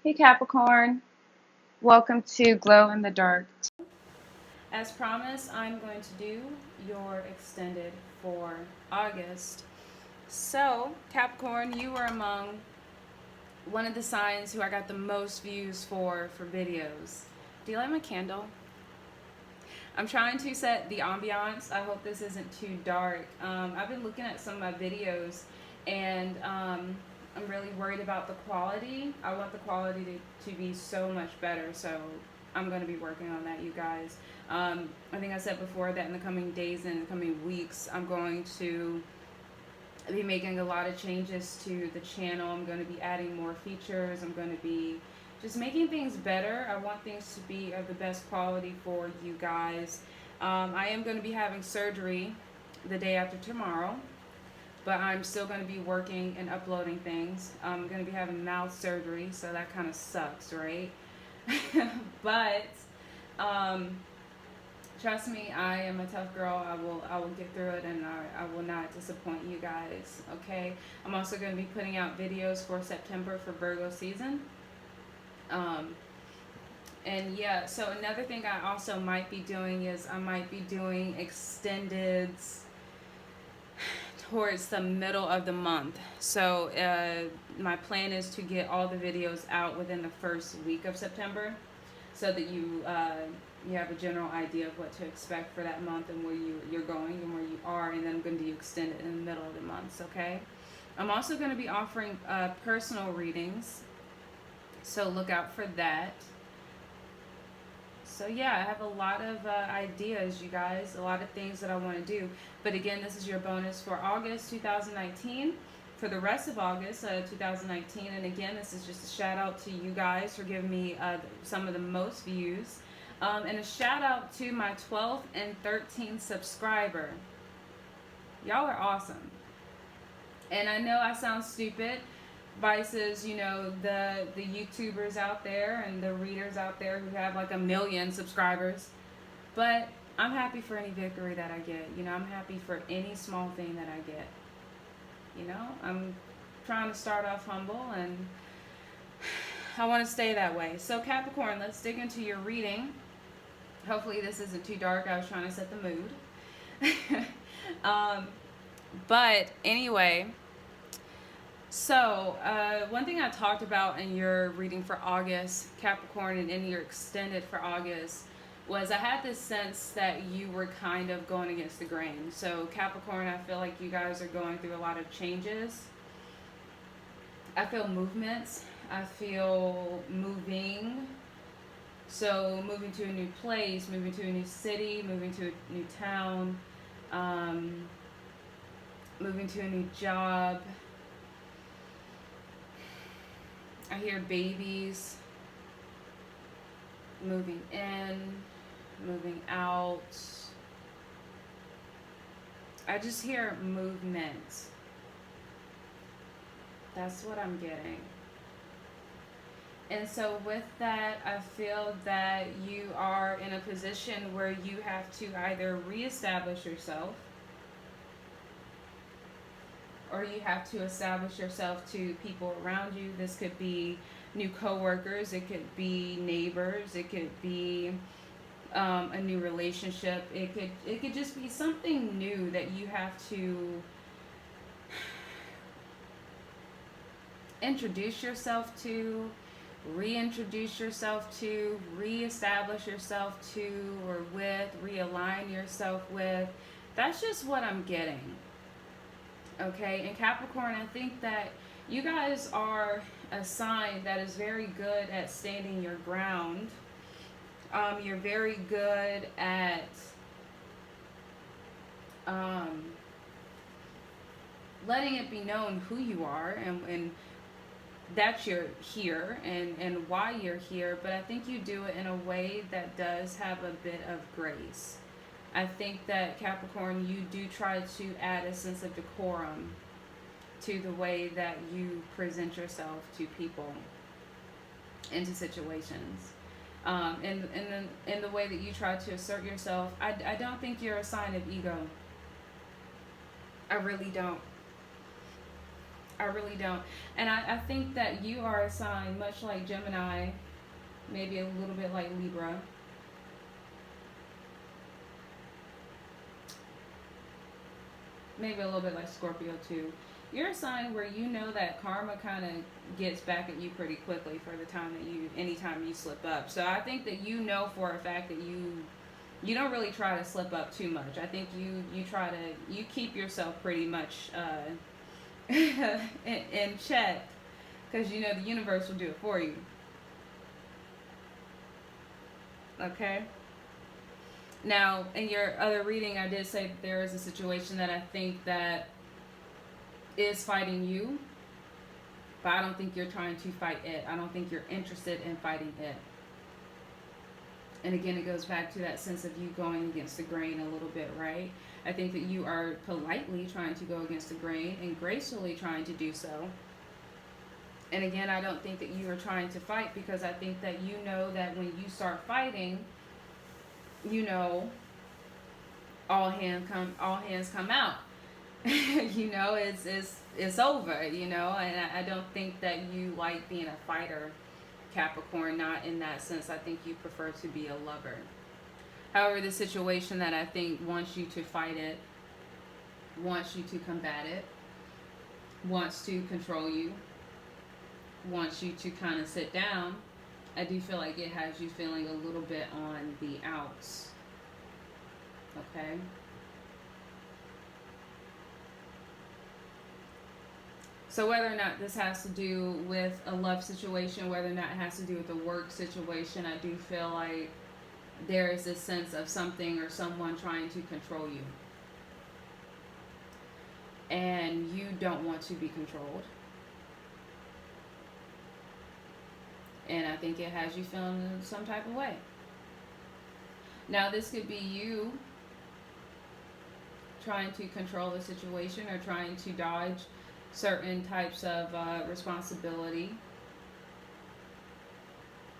Hey Capricorn, welcome to Glow in the Dark. As promised, I'm going to do your extended for August. So, Capricorn, you were among one of the signs who I got the most views for videos. Do you like my candle? I'm trying to set the ambiance. I hope this isn't too dark. I've been looking at some of my videos and I'm really worried about the quality. I want the quality to be so much better. So I'm going to be working on that, you guys. I think I said before that in the coming days and in the coming weeks, I'm going to be making a lot of changes to the channel. I'm going to be adding more features. I'm going to be just making things better. I want things to be of the best quality for you guys. I am going to be having surgery the day after tomorrow, but I'm still going to be working and uploading things. I'm going to be having mouth surgery, so that kind of sucks, right? But trust me, I am a tough girl. I will get through it, and I will not disappoint you guys. Okay. I'm also going to be putting out videos for September for Virgo season. And yeah, so another thing I also might be doing is I might be doing extendeds towards the middle of the month. So my plan is to get all the videos out within the first week of September, so that you have a general idea of what to expect for that month and where you're going and where you are, and then I'm going to do extended in the middle of the months. Okay. I'm also going to be offering personal readings, so look out for that. So yeah, I have a lot of ideas, you guys, a lot of things that I want to do. But again, this is your bonus for August 2019. For the rest of August 2019, and again, this is just a shout out to you guys for giving me some of the most views. And a shout out to my 12th and 13th subscriber. Y'all are awesome. And I know I sound stupid, versus the YouTubers out there and the readers out there who have like 1 million subscribers, but I'm happy for any victory that I get. I'm happy for any small thing that I get. I'm trying to start off humble, and I want to stay that way. So Capricorn, let's dig into your reading. Hopefully this isn't too dark. I was trying to set the mood. But anyway, so one thing I talked about in your reading for August, Capricorn, and in your extended for August, was I had this sense that you were kind of going against the grain. So Capricorn, I feel like you guys are going through a lot of changes. I feel movements. I feel moving. So moving to a new place, moving to a new city, moving to a new town, moving to a new job. I hear babies, moving in, moving out. I just hear movement. That's what I'm getting. And so with that, I feel that you are in a position where you have to either reestablish yourself, or you have to establish yourself to people around you. This could be new coworkers, it could be neighbors, it could be a new relationship. It could just be something new that you have to introduce yourself to, reintroduce yourself to, reestablish yourself to or with, realign yourself with. That's just what I'm getting. Okay, and Capricorn, I think that you guys are a sign that is very good at standing your ground. You're very good at letting it be known who you are, and that you're here, and why you're here. But I think you do it in a way that does have a bit of grace. I think that Capricorn, you do try to add a sense of decorum to the way that you present yourself to people, into situations, in the way that you try to assert yourself. I don't think you're a sign of ego. I really don't. I really don't. And I think that you are a sign much like Gemini, maybe a little bit like Libra. Maybe a little bit like Scorpio too. You're a sign where you know that karma kind of gets back at you pretty quickly for the time that anytime you slip up. So I think that you know for a fact that you don't really try to slip up too much. I think you keep yourself pretty much in check because you know the universe will do it for you. Okay. Now, in your other reading, I did say that there is a situation that I think that is fighting you, but I don't think you're trying to fight it. I don't think you're interested in fighting it. And again, it goes back to that sense of you going against the grain a little bit, right? I think that you are politely trying to go against the grain and gracefully trying to do so. And again, I don't think that you are trying to fight because I think that you know that when you start fighting, you know, all hands come out. You know, it's over. You know, and I don't think that you like being a fighter, Capricorn. Not in that sense. I think you prefer to be a lover. However, the situation that I think wants you to fight it, wants you to combat it, wants to control you, wants you to kind of sit down, I do feel like it has you feeling a little bit on the outs. Okay? So whether or not this has to do with a love situation, whether or not it has to do with a work situation, I do feel like there is this sense of something or someone trying to control you. And you don't want to be controlled. And I think it has you feeling some type of way. Now, this could be you trying to control the situation or trying to dodge certain types of responsibility,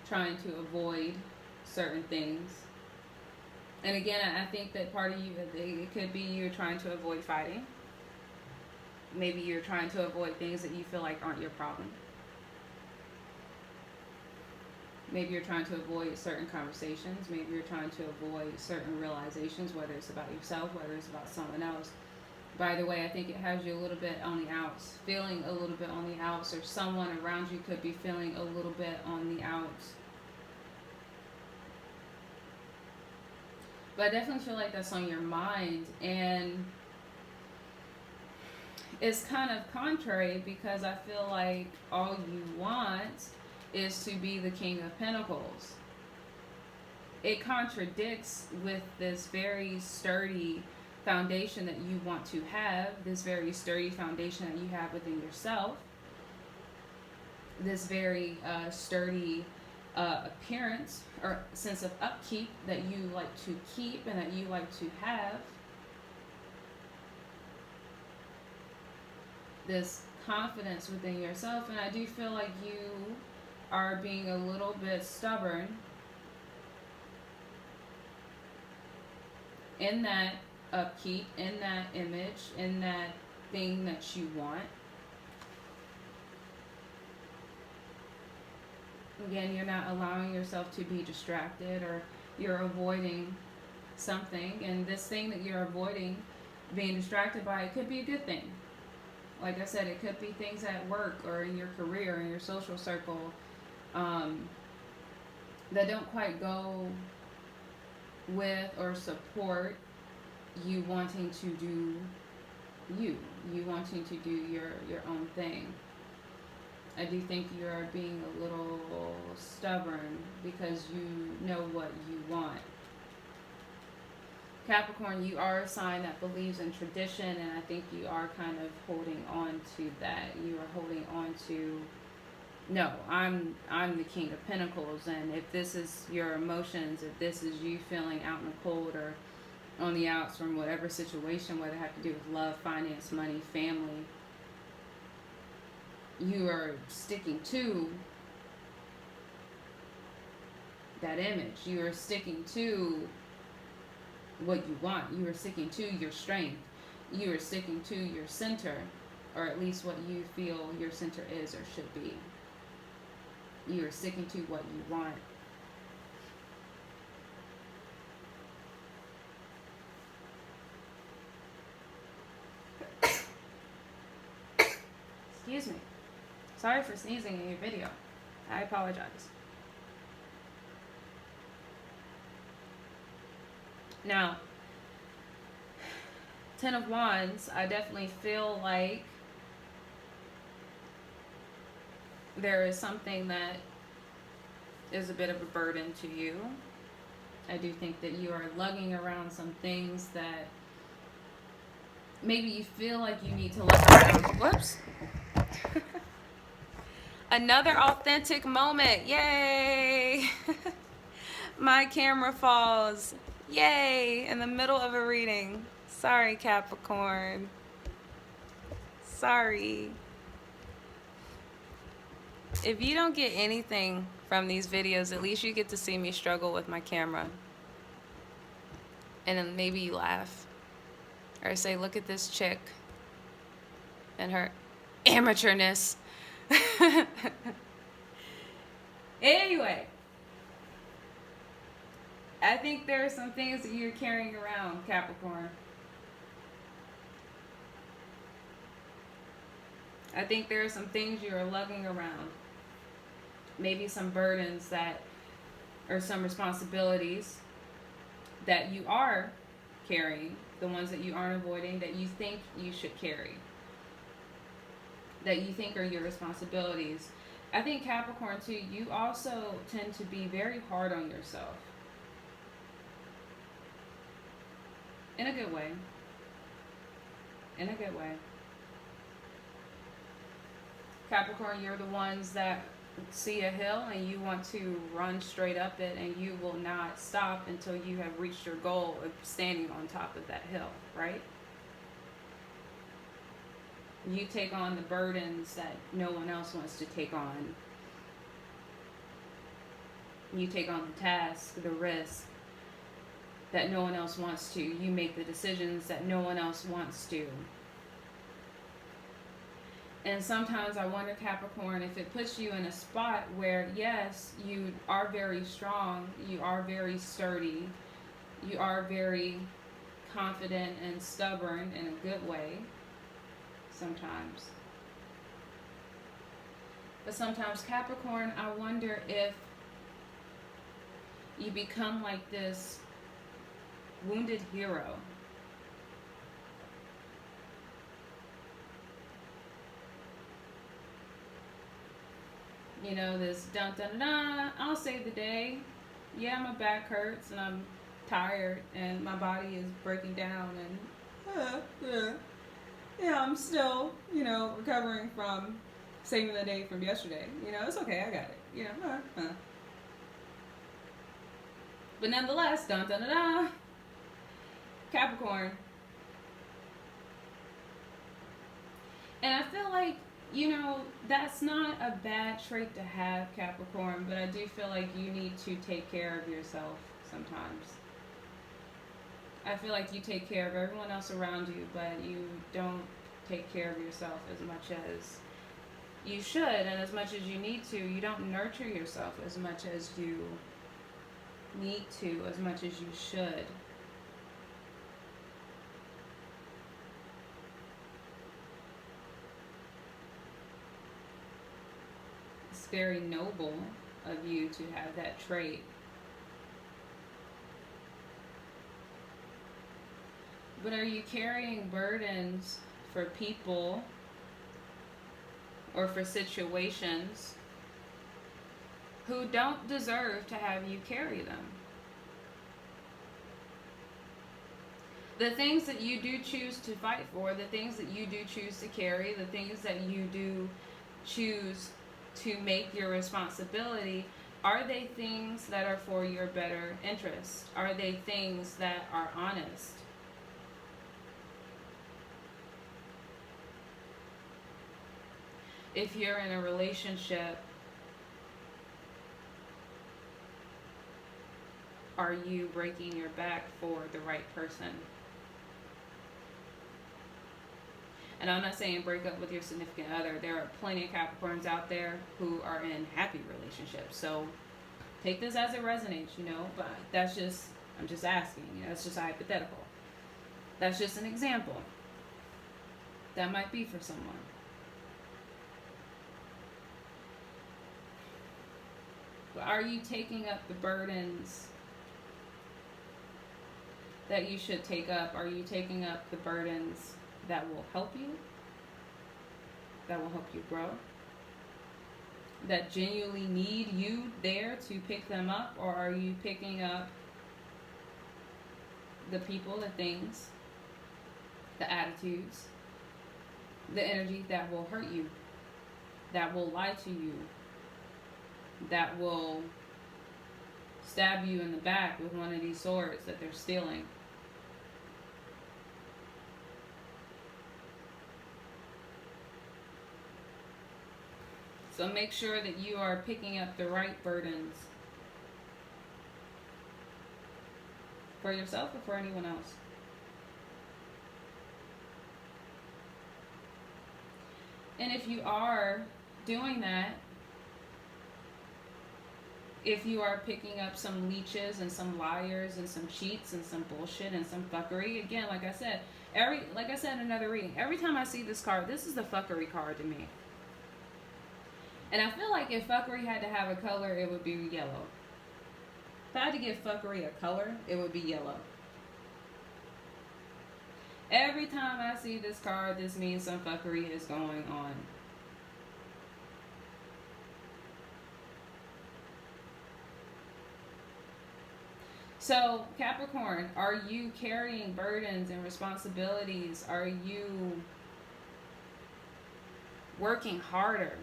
trying to avoid certain things. And again, I think that part of you, it could be you're trying to avoid fighting. Maybe you're trying to avoid things that you feel like aren't your problem. Maybe you're trying to avoid certain conversations. Maybe you're trying to avoid certain realizations, whether it's about yourself, whether it's about someone else. By the way, I think it has you a little bit on the outs, feeling a little bit on the outs, or someone around you could be feeling a little bit on the outs. But I definitely feel like that's on your mind, and it's kind of contrary because I feel like all you want is to be the King of Pentacles. It contradicts with this very sturdy foundation that you want to have, this very sturdy foundation that you have within yourself, this very sturdy appearance or sense of upkeep that you like to keep and that you like to have. This confidence within yourself, and I do feel like you are being a little bit stubborn in that upkeep, in that image, in that thing that you want. Again, you're not allowing yourself to be distracted, or you're avoiding something, and this thing that you're avoiding being distracted by, it could be a good thing. Like I said, it could be things at work or in your career, in your social circle, that don't quite go with or support you wanting to do you wanting to do your own thing. I do think you are being a little stubborn because you know what you want. Capricorn, you are a sign that believes in tradition, and I think you are kind of holding on to that. You are holding on to, no, I'm the King of Pentacles, and if this is your emotions, if this is you feeling out in the cold or on the outs from whatever situation, whether it have to do with love, finance, money, family, you are sticking to that image. You are sticking to what you want. You are sticking to your strength. You are sticking to your center or at least what you feel your center is or should be. You are sticking to what you want. Excuse me. Sorry for sneezing in your video. I apologize. Now, Ten of Wands, I definitely feel like there is something that is a bit of a burden to you. I do think that you are lugging around some things that maybe you feel like you need to lug around. Whoops. Another authentic moment. Yay! My camera falls. Yay! In the middle of a reading. Sorry, Capricorn. Sorry. If you don't get anything from these videos, at least you get to see me struggle with my camera. And then maybe you laugh. Or say, look at this chick and her amateurness. Anyway, I think there are some things that you're carrying around, Capricorn. I think there are some things you are lugging around. Maybe some burdens that, or some responsibilities that you are carrying, the ones that you aren't avoiding, that you think you should carry, that you think are your responsibilities. I think Capricorn too, you also tend to be very hard on yourself. In a good way. In a good way. Capricorn, you're the ones that see a hill and you want to run straight up it, and you will not stop until you have reached your goal of standing on top of that hill, right? You take on the burdens that no one else wants to take on. You take on the task, the risk that no one else wants to. You make the decisions that no one else wants to. And sometimes I wonder, Capricorn, if it puts you in a spot where, yes, you are very strong, you are very sturdy, you are very confident and stubborn in a good way sometimes. But sometimes, Capricorn, I wonder if you become like this wounded hero. You know, this dun dun dun, I'll save the day. Yeah, my back hurts and I'm tired and my body is breaking down and yeah, I'm still, recovering from saving the day from yesterday. It's okay, I got it. But nonetheless, dun dun dun dun, Capricorn. And I feel like, that's not a bad trait to have, Capricorn, but I do feel like you need to take care of yourself sometimes. I feel like you take care of everyone else around you, but you don't take care of yourself as much as you should, and as much as you need to. You don't nurture yourself as much as you need to, as much as you should. It's very noble of you to have that trait. But are you carrying burdens for people or for situations who don't deserve to have you carry them? The things that you do choose to fight for, the things that you do choose to carry, the things that you do choose to make your responsibility, are they things that are for your better interest? Are they things that are honest? If you're in a relationship, are you breaking your back for the right person? And I'm not saying break up with your significant other. There are plenty of Capricorns out there who are in happy relationships. So take this as it resonates, but I'm just asking, it's just hypothetical. That's just an example. That might be for someone. But are you taking up the burdens that you should take up? Are you taking up the burdens that will help you? That will help you grow? That genuinely need you there to pick them up? Or are you picking up the people, the things, the attitudes, the energy that will hurt you, that will lie to you, that will stab you in the back with one of these swords that they're stealing? So make sure that you are picking up the right burdens for yourself or for anyone else. And if you are doing that, if you are picking up some leeches and some liars and some cheats and some bullshit and some fuckery, again, like I said in another reading, every time I see this card, this is the fuckery card to me. And I feel like if fuckery had to have a color, it would be yellow. If I had to give fuckery a color, it would be yellow. Every time I see this card, this means some fuckery is going on. So, Capricorn, are you carrying burdens and responsibilities? Are you working harder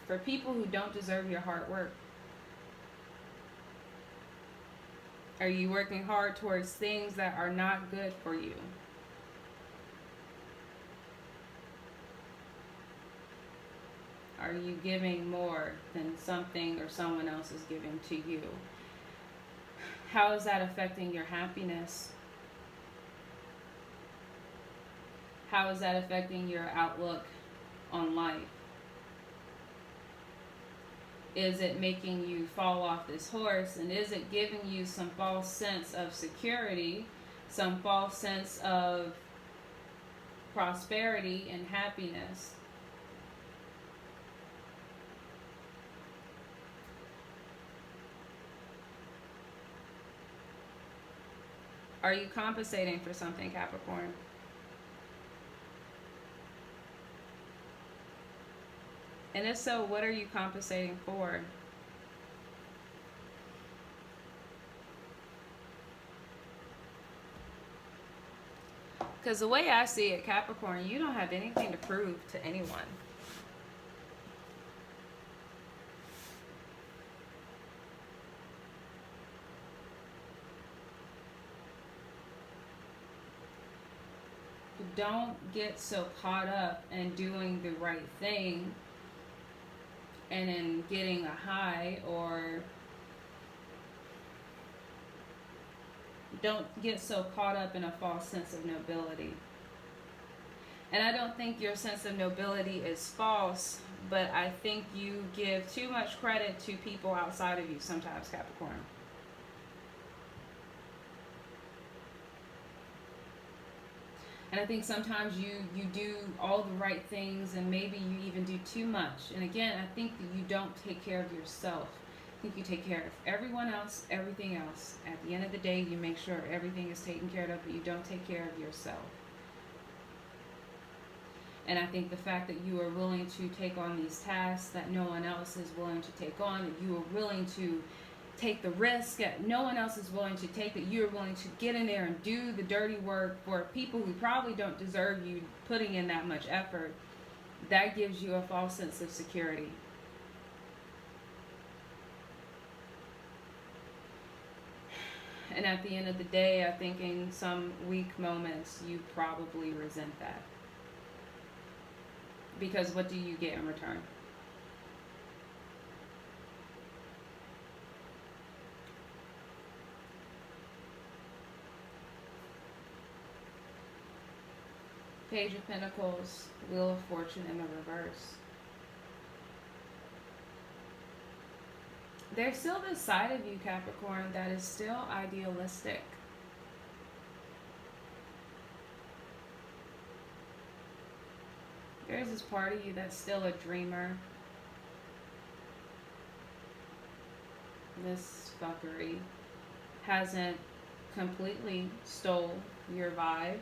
for people who don't deserve your hard work? Are you working hard towards things that are not good for you? Are you giving more than something or someone else is giving to you? How is that affecting your happiness? How is that affecting your outlook on life? Is it making you fall off this horse? And is it giving you some false sense of security, some false sense of prosperity and happiness? Are you compensating for something, Capricorn? And if so, what are you compensating for? Because the way I see it, Capricorn, you don't have anything to prove to anyone. Don't get so caught up in doing the right thing and in getting a high, or don't get so caught up in a false sense of nobility. And I don't think your sense of nobility is false, but I think you give too much credit to people outside of you sometimes, Capricorn. And I think sometimes you do all the right things, and maybe you even do too much. And again, I think that you don't take care of yourself. I think you take care of everyone else, everything else. At the end of the day, you make sure everything is taken care of, but you don't take care of yourself. And I think the fact that you are willing to take on these tasks that no one else is willing to take on, that you are willing to take the risk that no one else is willing to take, that you're willing to get in there and do the dirty work for people who probably don't deserve you putting in that much effort, that gives you a false sense of security. And at the end of the day, I think in some weak moments, you probably resent that. Because what do you get in return? Page of Pentacles, Wheel of Fortune in the reverse. There's still this side of you, Capricorn, that is still idealistic. There's this part of you that's still a dreamer. This fuckery hasn't completely stole your vibe.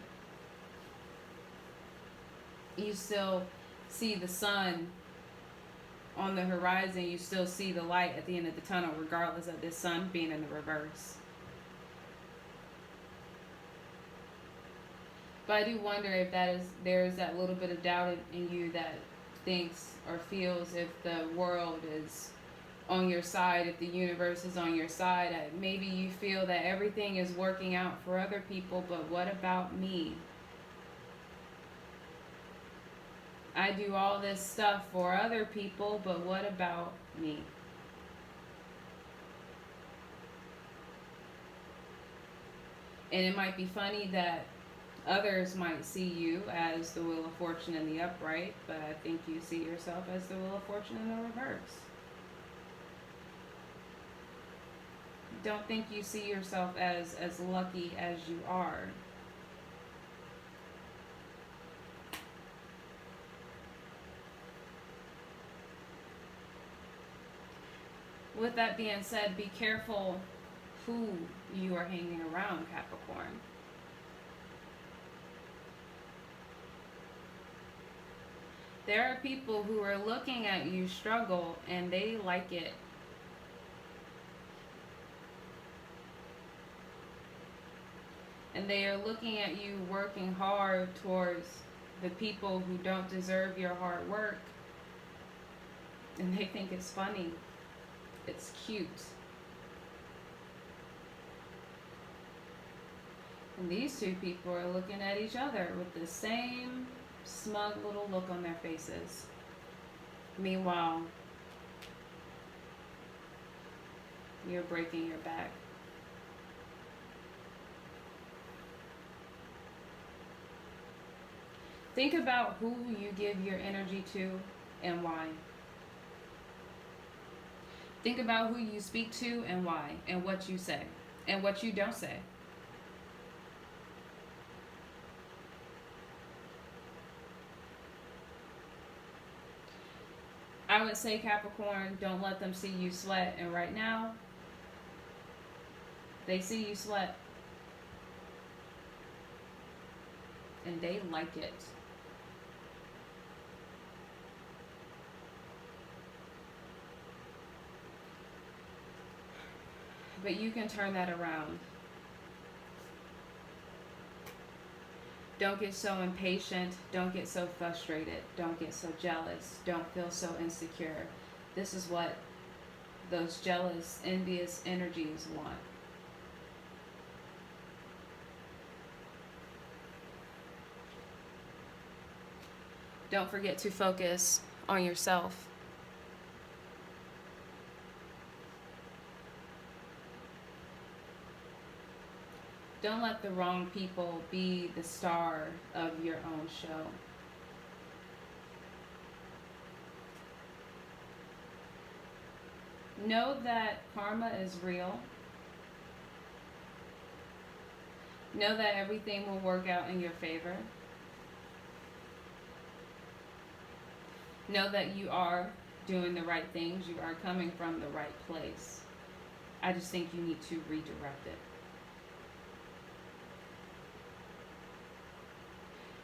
You still see the sun on the horizon. You still see the light at the end of the tunnel, regardless of this sun being in the reverse. But I do wonder if there's that little bit of doubt in you that thinks or feels if the world is on your side, if the universe is on your side. Maybe you feel that everything is working out for other people, but what about me? I do all this stuff for other people, but what about me? And it might be funny that others might see you as the Wheel of Fortune in the upright, but I think you see yourself as the Wheel of Fortune in the reverse. Don't think you see yourself as lucky as you are. With that being said, be careful who you are hanging around, Capricorn. There are people who are looking at you struggle and they like it. And they are looking at you working hard towards the people who don't deserve your hard work. And they think it's funny. It's cute. And these two people are looking at each other with the same smug little look on their faces. Meanwhile, you're breaking your back. Think about who you give your energy to and why. Think about who you speak to and why, and what you say, and what you don't say. I would say, Capricorn, don't let them see you sweat. And right now, they see you sweat. And they like it. But you can turn that around. Don't get so impatient. Don't get so frustrated. Don't get so jealous. Don't feel so insecure. This is what those jealous, envious energies want. Don't forget to focus on yourself. Don't let the wrong people be the star of your own show. Know that karma is real. Know that everything will work out in your favor. Know that you are doing the right things. You are coming from the right place. I just think you need to redirect it.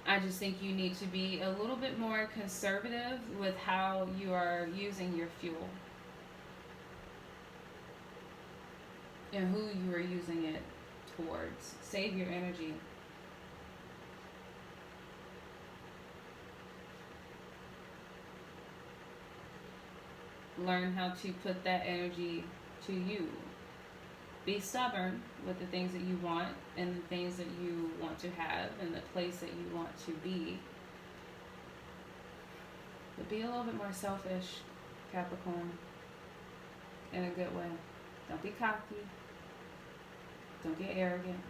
I just think you need to be a little bit more conservative with how you are using your fuel and who you are using it towards. Save your energy. Learn how to put that energy to you. Be stubborn with the things that you want and the things that you want to have and the place that you want to be. But be a little bit more selfish, Capricorn, in a good way. Don't be cocky. Don't get arrogant.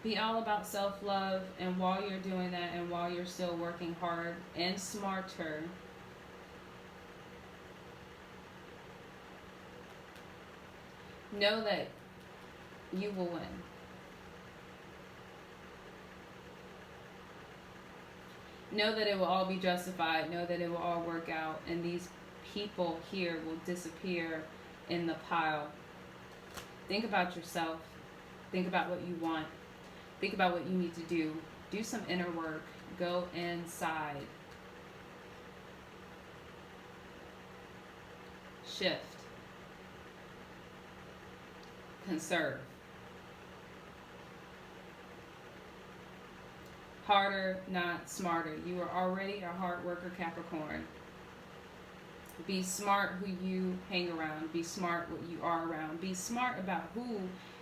Be all about self-love, and while you're doing that and while you're still working hard and smarter, know that you will win. Know that it will all be justified. Know that it will all work out, and these people here will disappear in the pile. Think about yourself. Think about what you want. Think about what you need to do. Do some inner work. Go inside. Shift. Conserve. Harder, not smarter. You are already a hard worker, Capricorn. Be smart who you hang around. Be smart what you are around. Be smart about who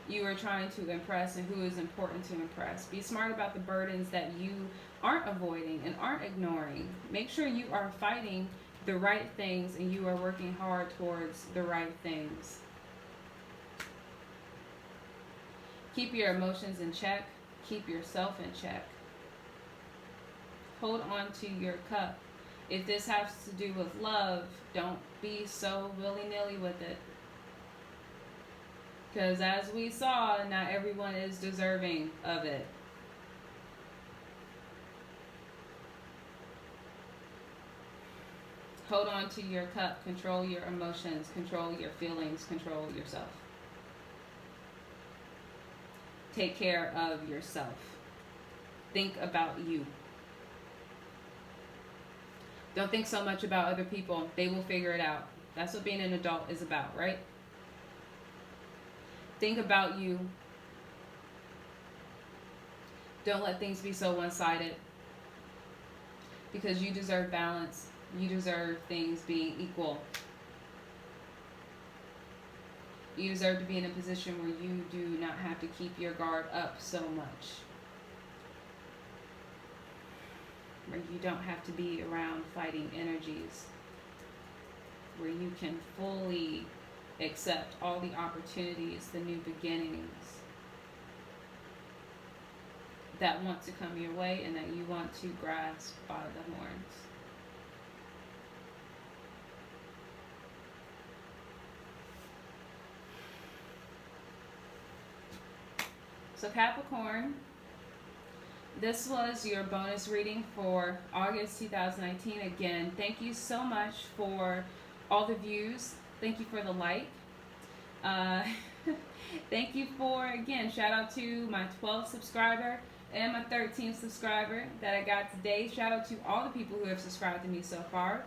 you are trying to impress and who is important to impress. Be smart about the burdens that you aren't avoiding and aren't ignoring. Make sure you are fighting the right things and you are working hard towards the right things. Keep your emotions in check. Keep yourself in check. Hold on to your cup. If this has to do with love, don't be so willy-nilly with it. Because as we saw, not everyone is deserving of it. Hold on to your cup. Control your emotions. Control your feelings. Control yourself. Take care of yourself. Think about you. Don't think so much about other people. They will figure it out. That's what being an adult is about, right? Think about you. Don't let things be so one-sided. Because you deserve balance. You deserve things being equal. You deserve to be in a position where you do not have to keep your guard up so much. Where you don't have to be around fighting energies. Where you can fully accept all the opportunities, the new beginnings that want to come your way and that you want to grasp by the horns. So Capricorn, this was your bonus reading for August 2019. Again, thank you so much for all the views. Thank you for the like. Thank you for, again, shout out to my 12th subscriber and my 13th subscriber that I got today. Shout out to all the people who have subscribed to me so far.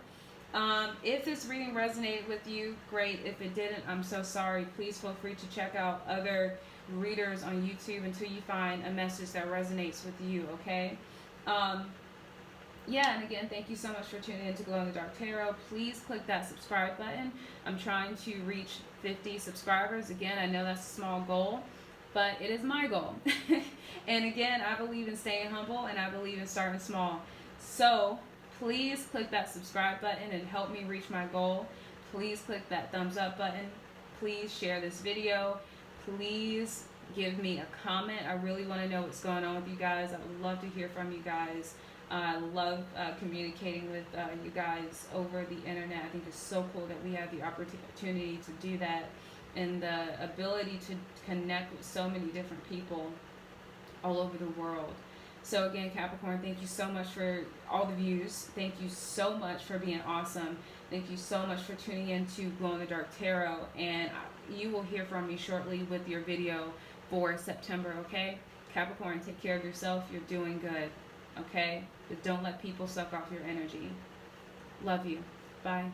If this reading resonated with you, great. If it didn't, I'm so sorry. Please feel free to check out other readers on YouTube until you find a message that resonates with you, okay? Yeah, and again, thank you so much for tuning in to Glow in the Dark Tarot. Please click that subscribe button. I'm trying to reach 50 subscribers. Again, I know that's a small goal, but it is my goal. And again, I believe in staying humble and I believe in starting small. So please click that subscribe button and help me reach my goal. Please click that thumbs up button. Please share this video. Please give me a comment. I really want to know what's going on with you guys. I would love to hear from you guys. I love communicating with you guys over the internet. I think it's so cool that we have the opportunity to do that and the ability to connect with so many different people all over the world. So again, Capricorn, thank you so much for all the views. Thank you so much for being awesome. Thank you so much for tuning in to Glow in the Dark Tarot. And you will hear from me shortly with your video for September, okay? Capricorn, take care of yourself. You're doing good, okay? But don't let people suck off your energy. Love you. Bye.